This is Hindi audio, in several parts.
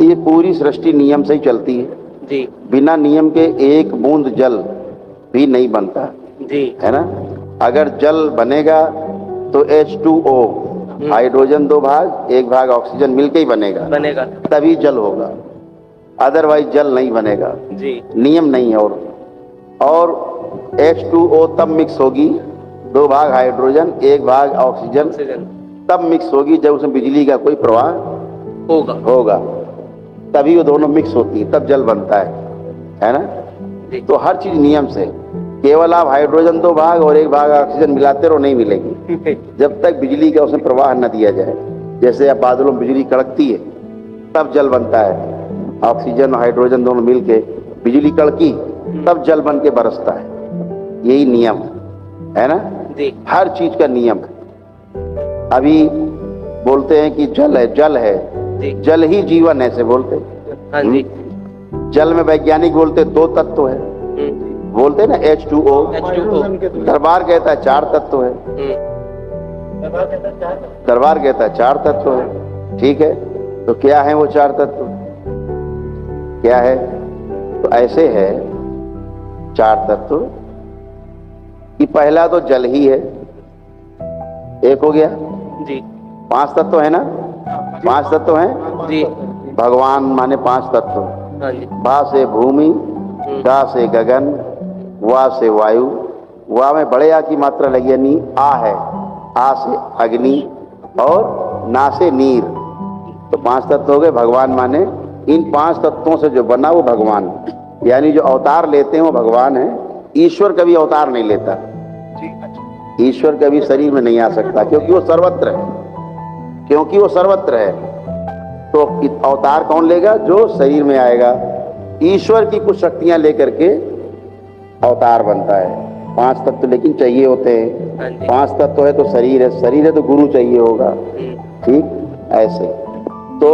ये पूरी सृष्टि नियम से ही चलती है जी बिना नियम के एक बूंद जल भी नहीं बनता जी है ना। अगर जल बनेगा तो H2O हाइड्रोजन 2 भाग 1 भाग ऑक्सीजन मिलके ही बनेगा बनेगा तभी जल होगा, अदरवाइज जल नहीं बनेगा। जी नियम नहीं है। और H2O तब मिक्स होगी 2 भाग हाइड्रोजन 1 भाग ऑक्सीजन ऑक्सीजन तब मिक्स होगी जब उसमें बिजली का कोई प्रवाह होगा होगा, तभी वो दोनों मिक्स होती है, तब जल बनता है ना। जी तो हर चीज नियम से, केवल आप हाइड्रोजन 2 भाग और 1 भाग ऑक्सीजन मिलाते रहो नहीं मिलेगी जब तक बिजली का उसमें प्रवाह न दिया जाए। जैसे अब बादलों में बिजली कड़कती है तब जल बनता है, ऑक्सीजन और हाइड्रोजन दोनों मिलके बिजली कड़की तब जल बन के बरसता है। यही नियम है ना, जी हर चीज का नियम है। अभी बोलते हैं कि जल है, जल है, जी जल ही जीवन है, ऐसे बोलते हैं। हाँ जी जल में वैज्ञानिक बोलते 2 तत्व है, बोलते हैं ना H2O। H2O दरबार कहता है 4 तत्व है, दरबार कहता है 4 तत्व है। ठीक है, तो क्या है वो 4 तत्व, क्या है? तो ऐसे है 4 तत्व कि पहला तो जल ही है, एक हो गया। जी 5 तत्व है ना, 5 तत्व हैं। जी भगवान माने 5 तत्व, हाँ जी भा से भूमि, गा से गगन, वा से वायु, वा में बड़े आ की मात्रा लगी यानी आ है, आ से अग्नि और ना से नीर। तो 5 तत्व हो गए। भगवान माने इन 5 तत्वों से जो बना वो भगवान, यानी जो अवतार लेते हैं वो भगवान है। ईश्वर कभी अवतार नहीं लेता, ईश्वर कभी शरीर में नहीं आ सकता क्योंकि वो सर्वत्र है, क्योंकि वो सर्वत्र है। तो अवतार कौन लेगा? जो शरीर में आएगा। ईश्वर की कुछ शक्तियां लेकर के अवतार बनता है। 5 तत्व लेकिन चाहिए होते हैं। 5 तत्व है तो शरीर है, शरीर है तो गुरु चाहिए होगा। ठीक ऐसे तो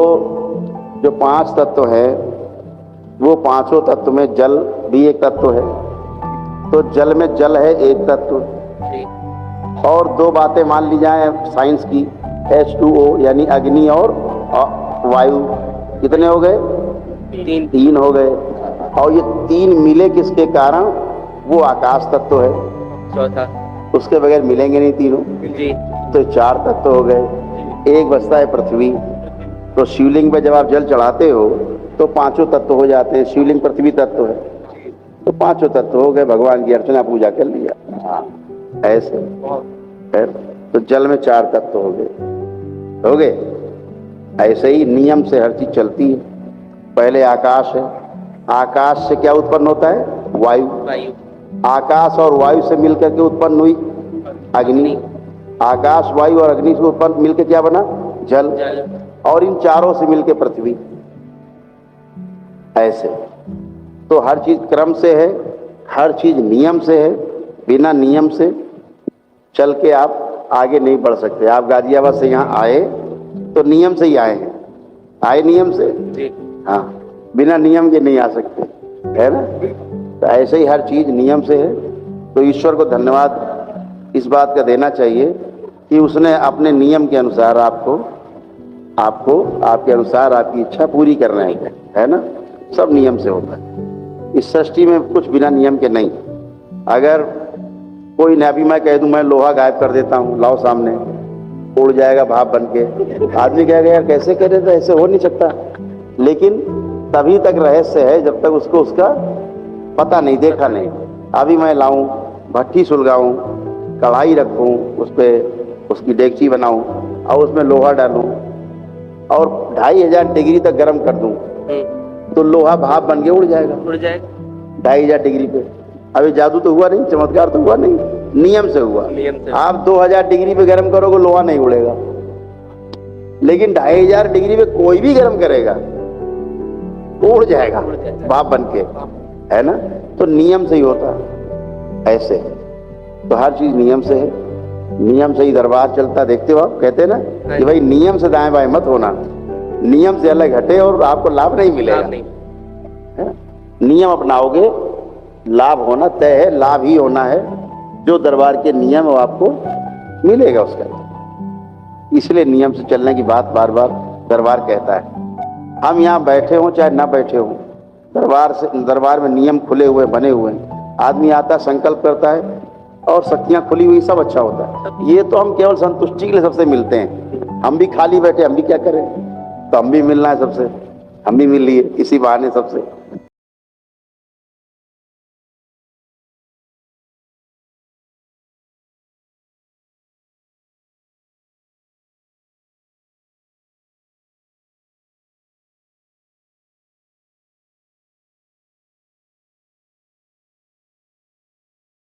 जो 5 तत्व है वो 5 तत्व में जल भी एक तत्व है। तो जल में जल है एक तत्व, और 2 बातें मान ली जाए साइंस की, H2O यानी अग्नि और वायु। कितने हो गए? 3 हो गए। और ये 3 मिले किसके कारण? वो आकाश तत्व है, चौथा उसके बगैर मिलेंगे नहीं तीनों। जी तो 4 तत्व हो गए। एक बचता है पृथ्वी। तो शिवलिंग पे जब आप जल चढ़ाते हो तो 5 तत्व हो जाते हैं। शिवलिंग पृथ्वी तत्व है, तो 5 तत्व हो गए। भगवान की अर्चना पूजा कर लिया। ऐसे है। तो जल में 4 तत्व हो गए। ऐसे ही नियम से हर चीज चलती है। पहले आकाश है, आकाश से क्या उत्पन्न होता है? वायु। आकाश और वायु से मिलकर के उत्पन्न हुई अग्नि। आकाश वायु और अग्नि से उत्पन्न मिलकर क्या बना? जल। और इन चारों से मिलकर पृथ्वी। ऐसे तो हर चीज क्रम से है, हर चीज नियम से है। बिना नियम से चल के आप आगे नहीं बढ़ सकते। आप गाजियाबाद से यहाँ आए तो नियम से ही आए हैं, आए नियम से। हाँ, बिना नियम के नहीं आ सकते, है ना। तो ऐसे ही हर चीज नियम से है। तो ईश्वर को धन्यवाद इस बात का देना चाहिए कि उसने अपने नियम के अनुसार आपको आपके अनुसार आपकी इच्छा पूरी करना है ना। सब नियम से होता है। इस सृष्टि में कुछ बिना नियम के नहीं। अगर कोई ना भी मैं कह दूं मैं लोहा गायब कर देता हूं, लाओ सामने, उड़ जाएगा भाप बन के, आदमी कहेगा यार कैसे करे, तो ऐसे हो नहीं सकता। लेकिन तभी तक रहस्य है जब तक उसको उसका पता नहीं, देखा नहीं। अभी मैं लाऊं, भट्टी सुलगाऊं, कढ़ाई रखूं, उस पर उसकी डेगची बनाऊं और उसमें लोहा डालूं और 2500 डिग्री तक गर्म कर दूं तो लोहा भाप बन के उड़ जाएगा 2500 डिग्री पे। अभी जादू तो हुआ नहीं, चमत्कार तो हुआ नहीं, नियम से हुआ। आप 2000 डिग्री पे गर्म करोगे लोहा नहीं उड़ेगा, लेकिन 2500 डिग्री पे कोई भी गर्म करेगा उड़ जाएगा भाप बन के, है ना। तो नियम से ही होता है। ऐसे तो हर चीज नियम से है, नियम से ही दरबार चलता। देखते हो आप, कहते हैं ना कि भाई नियम से दाएं बाएं मत होना, नियम से अलग हटे और आपको लाभ नहीं मिलेगा, है ना। नियम अपनाओगे लाभ होना तय है, लाभ ही होना है। जो दरबार के नियम है आपको मिलेगा उसका। इसलिए नियम से चलने की बात बार बार दरबार कहता है। हम यहाँ बैठे हों चाहे ना बैठे हों, दरबार में नियम खुले हुए बने हुए हैं। आदमी आता, संकल्प करता है और शक्तियाँ खुली हुई, सब अच्छा होता है। ये तो हम केवल संतुष्टि के लिए सबसे मिलते हैं। हम भी खाली बैठे, हम भी क्या करें, तो हम भी मिलना है सबसे, हम भी मिल लिए इसी बहाने सबसे।